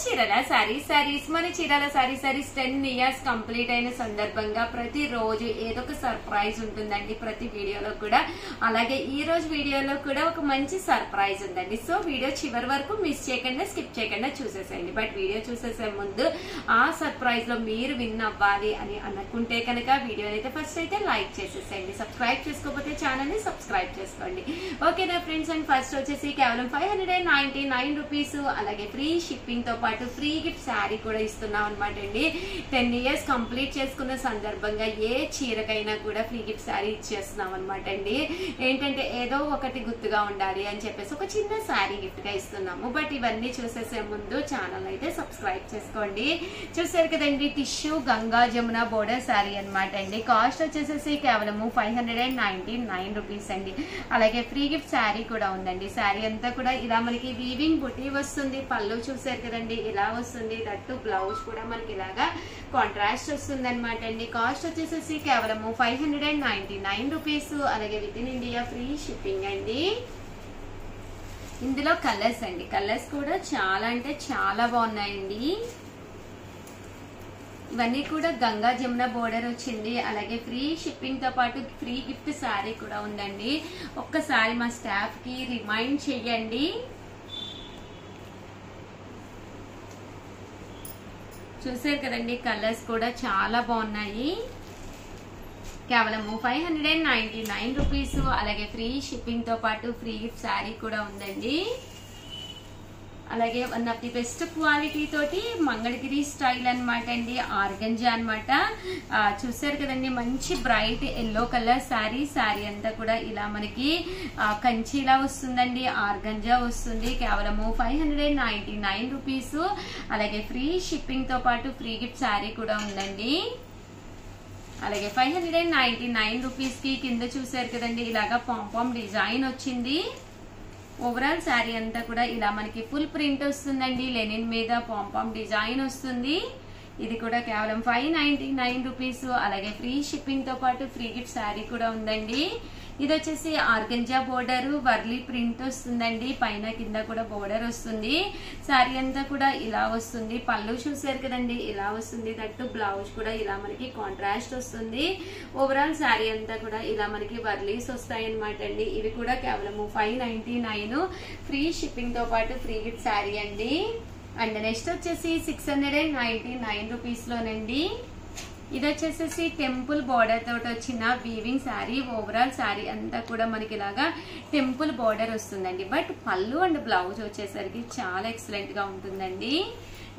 చీరాల సారీస్ మన Chirala saris 10 years complete అయిన సందర్భంగా ప్రతి రోజు ఏదో ఒక సర్ప్రైజ్ ఉంటుందండి ప్రతి వీడియోలో కూడా. అలాగే ఈ రోజు వీడియోలో కూడా ఒక మంచి సర్ప్రైజ్ ఉందండి. సో వీడియో చివరి వరకు మిస్ చేయకుండా స్కిప్ చేయకుండా చూసేసేయండి. బట్ వీడియో చూసేసే ముందు ఆ సర్ప్రైజ్ లో మీరు విన్ అవ్వాలి అని అనుకుంటే కనుక వీడియోని అయితే ఫస్ట్ అయితే లైక్ చేసేసేయండి. సబ్స్క్రైబ్ చేసుకోకపోతే ఛానల్ ని సబ్స్క్రైబ్ చేసుకోండి. ఓకేనా ఫ్రెండ్స్. అండ్ ఫస్ట్ వచ్చేసి కేవలం 599 రూపీస్, అలాగే ఫ్రీ షిప్పింగ్ తో పాటు ఫ్రీ గిఫ్ట్ శారీ కూడా ఇస్తున్నాం అనమాట అండి. 10 ఇయర్స్ కంప్లీట్ చేసుకున్న సందర్భంగా ఏ చీరకైనా కూడా ఫ్రీ గిఫ్ట్ శారీ ఇచ్చేస్తున్నాం అనమాట అండి. ఏంటంటే ఏదో ఒకటి గుర్తుగా ఉండాలి అని చెప్పేసి ఒక చిన్న శారీ గిఫ్ట్ గా ఇస్తున్నాము. బట్ ఇవన్నీ చూసేసే ముందు ఛానల్ అయితే సబ్స్క్రైబ్ చేసుకోండి. చూసారు కదండి, టిష్యూ గంగా జమున బోర్డర్ శారీ అనమాట అండి. కాస్ట్ వచ్చేసేసి కేవలము 599 రూపీస్ అండి. అలాగే ఫ్రీ గిఫ్ట్ శారీ కూడా ఉందండి. శారీ అంతా కూడా ఇలా మనకి వీవింగ్ బుటీ వస్తుంది. పళ్ళు చూసారు కదండి, ఇలా వస్తుంది. దట్టు బ్లౌజ్ కూడా మనకి ఇలాగా కాంట్రాస్ట్ వస్తుంది అనమాట అండి. కాస్ట్ వచ్చేసేసి కేవలము 599 రూపీస్, అలాగే with in India free shipping అండి. ఇందులో కలర్స్ అండి, కలర్స్ కూడా చాలా అంటే చాలా బాగున్నాయండి. ఇవన్నీ కూడా గంగా జమున బోర్డర్ వచ్చింది. అలాగే ఫ్రీ షిప్పింగ్ తో పాటు ఫ్రీ గిఫ్ట్ శారీ కూడా ఉందండి. ఒక్కసారి మా స్టాఫ్ కి రిమైండ్ చెయ్యండి. చూసారు కదండి, కలర్స్ కూడా చాలా బాగున్నాయి. కేవలము 599 రూపీస్, అలాగే ఫ్రీ షిప్పింగ్ తో పాటు ఫ్రీ గిఫ్ట్ శారీ కూడా ఉందండి. అలాగే one of the best quality తోటి మంగళగిరి స్టైల్ అనమాట అండి, ఆర్గంజా అనమాట. చూసారు కదండి, మంచి bright yellow colour sari. Sari అంతా కూడా ఇలా మనకి కంచిలా వస్తుందండి, ఆర్గంజా వస్తుంది. కేవలము 599 రూపీస్, అలాగే ఫ్రీ షిప్పింగ్ తో పాటు ఫ్రీ గిఫ్ట్ శారీ కూడా ఉందండి. అలాగే 599 రూపీస్ కి కింద చూసారు కదండి, ఇలాగా పాంపాం డిజైన్ వచ్చింది. ఓవరాల్ శారీ అంతా కూడా ఇలా మనకి ఫుల్ ప్రింట్ వస్తుందండి. లెనిన్ మీద పాంపాం డిజైన్ వస్తుంది. ఇది కూడా కేవలం 599 రూపీస్, అలాగే ఫ్రీ షిప్పింగ్ తో పాటు ఫ్రీ గిఫ్ట్ శారీ కూడా ఉందండి. ఇది వచ్చేసి ఆర్గంజా బోర్డర్ వర్లీ ప్రింట్ వస్తుందండి. పైన కింద కూడా బోర్డర్ వస్తుంది. శారీ అంతా కూడా ఇలా వస్తుంది. పళ్ళు చూసారు కదండి, ఇలా వస్తుంది. దట్టు బ్లౌజ్ కూడా ఇలా మనకి కాంట్రాస్ట్ వస్తుంది. ఓవరాల్ శారీ అంతా కూడా ఇలా మనకి వర్లీస్ వస్తాయి అనమాట అండి. ఇవి కూడా కేవలము 599 ఫ్రీ షిప్పింగ్ తో పాటు ఫ్రీ గిఫ్ట్ శారీ అండి. అండ్ నెక్స్ట్ వచ్చేసి 699 రూపీస్ లోనండి. ఇది వచ్చేసేసి టెంపుల్ బోర్డర్ తోటి వచ్చిన వీవింగ్ శారీ. ఓవరాల్ శారీ అంతా కూడా మనకి ఇలాగా టెంపుల్ బోర్డర్ వస్తుందండి. బట్ పళ్ళు అండ్ బ్లౌజ్ వచ్చేసరికి చాలా ఎక్సలెంట్ గా ఉంటుందండి.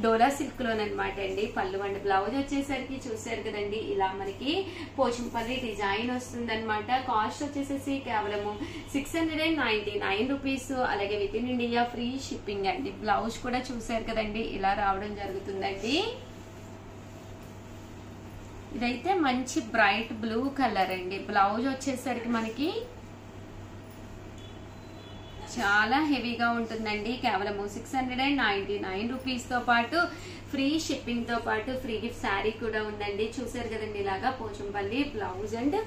డోలా సిల్క్ లోనమాట అండి. పళ్ళు అండ్ బ్లౌజ్ వచ్చేసరికి చూసారు కదండి, ఇలా మనకి పోచంపల్లి డిజైన్ వస్తుంది అనమాట. కాస్ట్ వచ్చేసేసి కేవలము 699 రూపీస్, అలాగే with in India free shipping అండి. బ్లౌజ్ కూడా చూసారు కదండి, ఇలా రావడం జరుగుతుందండి. ఇదైతే మంచి బ్రైట్ బ్లూ కలర్ అండి. బ్లౌజ్ వచ్చేసరికి మనకి చాలా హెవీగా ఉంటుందండి. కేవలము 699 రూపీస్ తో పాటు ఫ్రీ షిప్పింగ్ తో పాటు ఫ్రీ గిఫ్ట్ శారీ కూడా ఉందండి. చూసారు కదండి, ఇలాగా పోచంపల్లి బ్లౌజ్ అండ్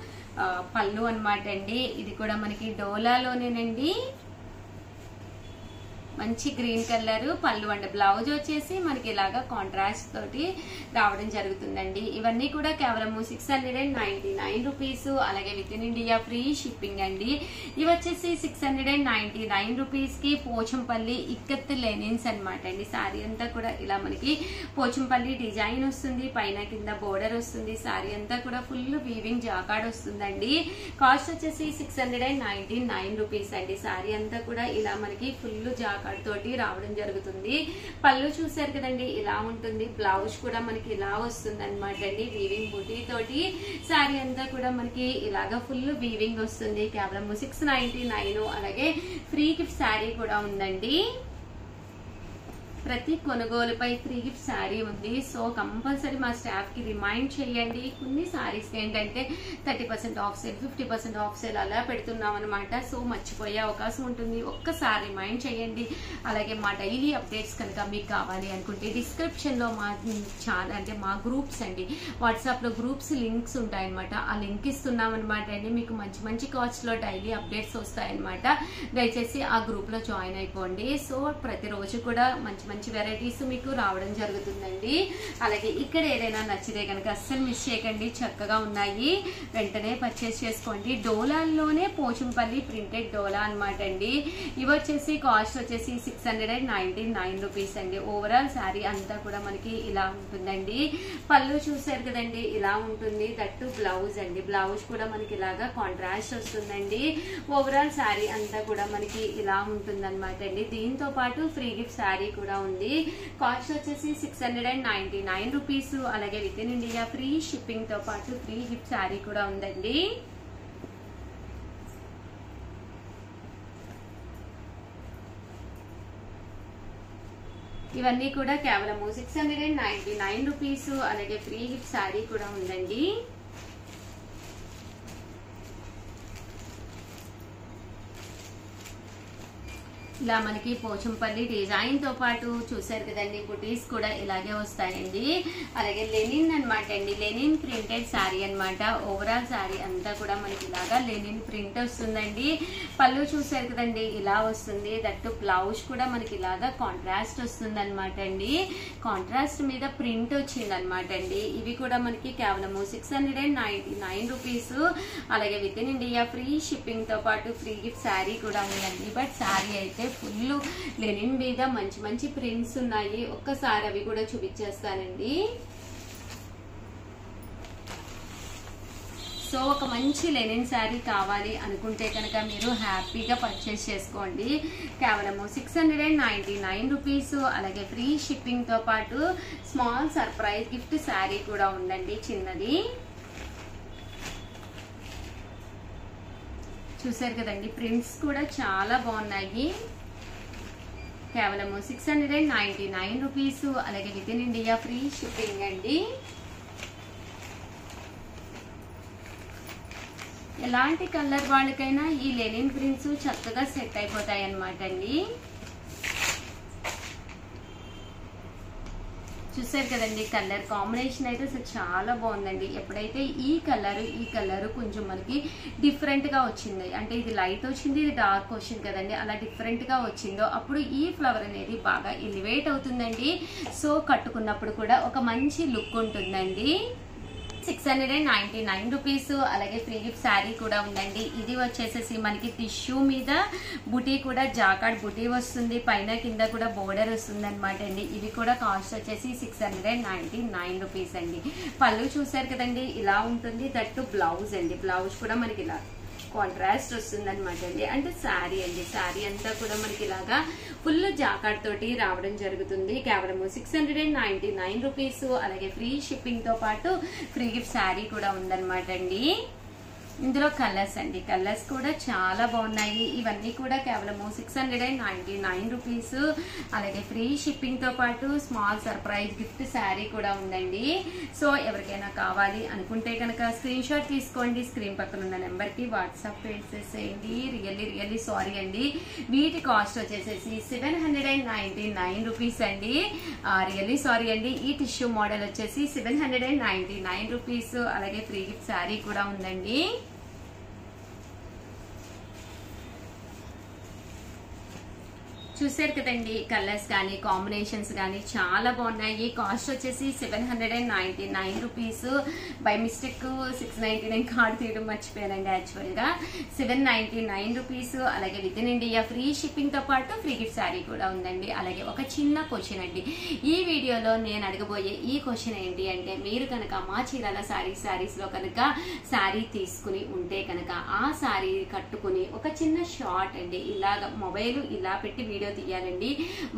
పళ్ళు అనమాట అండి. ఇది కూడా మనకి డోలాలోనేనండి. మంచి గ్రీన్ కలర్ పళ్ళు అండ్ బ్లౌజ్ వచ్చేసి మనకి ఇలాగా కాంట్రాస్ట్ తోటి రావడం జరుగుతుందండి. ఇవన్నీ కూడా కేవలం 699 రూపీస్, అలాగే with in India free shipping అండి. ఇవి వచ్చేసి 699 రూపీస్ కి పోచంపల్లి ఇక్కత్ లెనిన్స్ అనమాట అండి. శారీ అంతా కూడా ఇలా మనకి పోచంపల్లి డిజైన్ వస్తుంది. పైన కింద బోర్డర్ వస్తుంది. శారీ అంతా కూడా ఫుల్ వీవింగ్ జాకార్డ్ వస్తుందండి. కాస్ట్ వచ్చేసి 699 రూపీస్ అండి. శారీ అంతా కూడా ఇలా మనకి ఫుల్ జాకార్డ్ తోటి రావడం జరుగుతుంది. పళ్ళు చూసారు కదండి, ఇలా ఉంటుంది. బ్లౌజ్ కూడా మనకి ఇలా వస్తుంది అనమాట అండి, వీవింగ్ బుటీ తోటి. శారీ అంతా కూడా మనకి ఇలాగా ఫుల్ వీవింగ్ వస్తుంది. కేవలం 699, అలాగే ఫ్రీ గిఫ్ట్ శారీ కూడా ఉందండి. ప్రతి కొనుగోలుపై ఫ్రీ గిఫ్ట్ శారీ ఉంది. సో కంపల్సరీ మా స్టాఫ్ కి రిమైండ్ చేయండి. కొన్ని శారీస్ ఏంటంటే 30% ఆఫ్ సేల్, 50% ఆఫ్ సేల్ అలా పెడుతున్నాం అనమాట. సో మర్చిపోయే అవకాశం ఉంటుంది. ఒక్కసారి రిమైండ్ చేయండి. అలాగే మా డైలీ అప్డేట్స్ కనుక మీకు కావాలి అనుకుంటే డిస్క్రిప్షన్ లో మా ఛానల్ అంటే మా గ్రూప్స్ అండి, వాట్సాప్ లో గ్రూప్స్ లింక్స్ ఉంటాయన్నమాట. ఆ లింక్ ఇస్తున్నాం అనమాట అండి. మీకు మంచి మంచి కాస్ట్ లో డైలీ అప్డేట్స్ వస్తాయన్నమాట. దయచేసి ఆ గ్రూప్ లో జాయిన్ అయిపోండి. సో ప్రతిరోజు కూడా మంచి మంచి వెరైటీస్ మీకు రావడం జరుగుతుందండి. అలాగే ఇక్కడ ఏదైనా నచ్చితే కనుక అస్సలు మిస్ చేయకండి, చక్కగా ఉన్నాయి, వెంటనే పర్చేస్ చేసుకోండి. డోలాల్లోనే పోచంపల్లి ప్రింటెడ్ డోలా అనమాట అండి. ఇవి వచ్చేసి కాస్ట్ వచ్చేసి 699 రూపీస్ అండి. ఓవరాల్ శారీ అంతా కూడా మనకి ఇలా ఉంటుందండి. పళ్ళు చూసారు కదండి, ఇలా ఉంటుంది. దట్టు బ్లౌజ్ అండి, బ్లౌజ్ కూడా మనకి ఇలాగా కాంట్రాస్ట్ వస్తుందండి. ఓవరాల్ శారీ అంతా కూడా మనకి ఇలా ఉంటుంది అనమాట అండి. దీంతో పాటు ఫ్రీ గిఫ్ట్ శారీ కూడా ఉంది. కాస్ట్ వచ్చేసి 699 రూపీస్. అలాగే with in India free shipping తో పాటు ఫ్రీ గిఫ్ట్ శారీ కూడా ఉందండి. ఇవన్నీ కూడా కేవలము 699 రూపీస్. అలాగే ఫ్రీ గిఫ్ట్ శారీ కూడా ఉందండి. ఇలా మనకి పోచంపల్లి డిజైన్ తో పాటు చూసారు కదండి, బుటీస్ కూడా ఇలాగే వస్తాయండి. అలాగే లెనిన్ అనమాట అండి, లెనిన్ ప్రింటెడ్ శారీ అనమాట. ఓవరాల్ శారీ అంతా కూడా మనకి ఇలాగా లెనిన్ ప్రింట్ వస్తుందండి. పళ్ళు చూసారు కదండి, ఇలా వస్తుంది. దట్టు బ్లౌజ్ కూడా మనకి ఇలాగా కాంట్రాస్ట్ వస్తుంది అనమాట అండి. కాంట్రాస్ట్ మీద ప్రింట్ వచ్చింది అనమాట అండి. ఇవి కూడా మనకి కేవలము 699 రూపీస్. అలాగే with in India free shipping తో పాటు ఫ్రీ గిఫ్ట్ శారీ కూడా ఉందండి. బట్ శారీ అయితే ఫుల్ లెనిన్ మీద మంచి మంచి ప్రింట్స్ ఉన్నాయి. ఒక్కసారి అవి కూడా చూపించేస్తానండి. సో ఒక మంచి లెనిన్ శారీ కావాలి అనుకుంటే కనుక మీరు హ్యాపీగా పర్చేస్ చేసుకోండి. కేవలము 699 రూపీస్. అలాగే ఫ్రీ షిప్పింగ్ తో పాటు స్మాల్ సర్ప్రైజ్ గిఫ్ట్ శారీ కూడా ఉందండి, చిన్నది. చూసారు కదండి, ప్రింట్స్ కూడా చాలా బాగున్నాయి. కేవలము 699 రూపీస్. అలాగే with in India free shipping అండి. ఎలాంటి కలర్ వాళ్ళకైనా ఈ లెనిన్ ప్రింట్స్ చక్కగా సెట్ అయిపోతాయి అన్నమాట అండి. చూసారు కదండి, కలర్ కాంబినేషన్ అయితే అసలు చాలా బాగుందండి. ఎప్పుడైతే ఈ కలర్ కొంచెం మనకి డిఫరెంట్ గా వచ్చింది, అంటే ఇది లైట్ వచ్చింది, ఇది డార్క్ వచ్చింది కదండి, అలా డిఫరెంట్ గా వచ్చిందో అప్పుడు ఈ ఫ్లవర్ అనేది బాగా ఎలివేట్ అవుతుందండి. సో కట్టుకున్నప్పుడు కూడా ఒక మంచి లుక్ ఉంటుందండి. 699 రూపీస్. అలాగే ఫ్రీ గిఫ్ట్ శారీ కూడా ఉందండి. ఇది వచ్చేసేసి మనకి టిష్యూ మీద బుటీ కూడా జాకార్డ్ బుటీ వస్తుంది, పైన కింద కూడా బోర్డర్ వస్తుంది అనమాట అండి. ఇవి కూడా కాస్ట్ వచ్చేసి 699 రూపీస్ అండి. పళ్ళు చూసారు కదండి, ఇలా ఉంటుంది. దట్టు బ్లౌజ్ అండి, బ్లౌజ్ కూడా మనకి ఇలా కాంట్రాస్ట్ వస్తుంది అనమాట అండి. అంటే శారీ అండి, శారీ అంతా కూడా మనకి ఇలాగా ఫుల్ జాకార్డ్ తోటి రావడం జరుగుతుంది. కేవలం 699 రూపీస్. అలాగే ఫ్రీ షిప్పింగ్ తో పాటు ఫ్రీ గిఫ్ట్ శారీ కూడా ఉందన్నమాట అండి. ఇందులో కలర్స్ అండి, కలర్స్ కూడా చాలా బాగున్నాయి. ఇవన్నీ కూడా కేవలము 699 రూపీస్. అలాగే ఫ్రీ షిప్పింగ్ తో పాటు స్మాల్ సర్ప్రైజ్ గిఫ్ట్ శారీ కూడా ఉందండి. సో ఎవరికైనా కావాలి అనుకుంటే కనుక స్క్రీన్ షాట్ తీసుకోండి, స్క్రీన్ పక్కన ఉన్న నెంబర్ కి వాట్సాప్ చేసేసేయండి. రియల్లీ సారీ అండి, వీటి కాస్ట్ వచ్చేసేసి 799 రూపీస్ అండి. రియల్లీ సారీ అండి. ఈ టిష్యూ మోడల్ వచ్చేసి 799 రూపీస్. అలాగే ఫ్రీ గిఫ్ట్ శారీ కూడా ఉందండి. చూసారు కదండి, కలర్స్ కానీ కాంబినేషన్స్ కానీ చాలా బాగున్నాయి. కాస్ట్ వచ్చేసి 799 రూపీస్. బై మిస్టేక్ 699 కార్డ్ తీయడం మర్చిపోయానండి. యాక్చువల్ గా 799 రూపీస్. అలాగే with in India free shipping తో పాటు ఫ్రీ గిఫ్ట్ శారీ కూడా ఉందండి. అలాగే ఒక చిన్న క్వశ్చన్ అండి, ఈ వీడియోలో నేను అడగబోయే ఈ క్వశ్చన్ ఏంటి అంటే, మీరు కనుక మా చీరాల శారీస్ లో కనుక శారీ తీసుకుని ఉంటే కనుక ఆ శారీ కట్టుకుని ఒక చిన్న షార్ట్ అండి, ఇలాగ మొబైల్ ఇలా పెట్టి వీడియో తీయాలండి.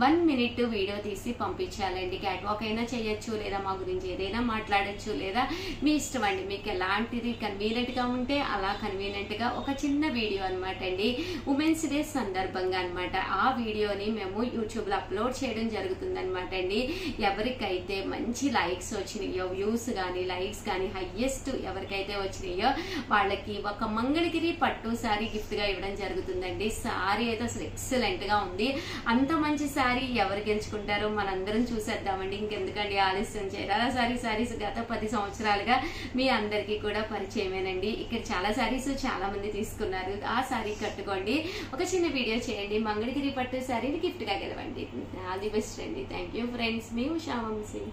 1 మినిట్ వీడియో తీసి పంపించాలండి. క్యాట్ వాక్ అయినా చేయొచ్చు, లేదా మా గురించి ఏదైనా మాట్లాడచ్చు, లేదా మీ ఇష్టం అండి. మీకు ఎలాంటిది కన్వీనియంట్ గా ఉంటే అలా కన్వీనియంట్ గా ఒక చిన్న వీడియో అనమాట అండి. ఉమెన్స్ డే సందర్భంగా అనమాట. ఆ వీడియోని మేము యూట్యూబ్ లో అప్లోడ్ చేయడం జరుగుతుంది అనమాట అండి. ఎవరికైతే మంచి లైక్స్ వచ్చినాయో, వ్యూస్ కానీ లైక్స్ కానీ హైయెస్ట్ ఎవరికైతే వచ్చినాయో వాళ్ళకి ఒక మంగళగిరి పట్టు శారీ గిఫ్ట్ గా ఇవ్వడం జరుగుతుందండి. శారీ అయితే అసలు ఎక్సలెంట్ గా ఉంది. అంత మంచి శారీ ఎవరు గెలుచుకుంటారో మనందరం చూసేద్దామండి. ఇంకెందుకండి ఆలస్యం చేయాలి. శారీస్ గత 10 సంవత్సరాలుగా మీ అందరికీ కూడా పరిచయమేనండి. ఇక్కడ చాలా శారీస్ చాలా మంది తీసుకున్నారు. ఆ శారీ కట్టుకోండి, ఒక చిన్న వీడియో చేయండి, మంగళగిరి పట్టు శారీని గిఫ్ట్ గా గెలవండి. ఆల్ ది బెస్ట్ అండి. Thank you friends. మీ ఉషా వంశీ.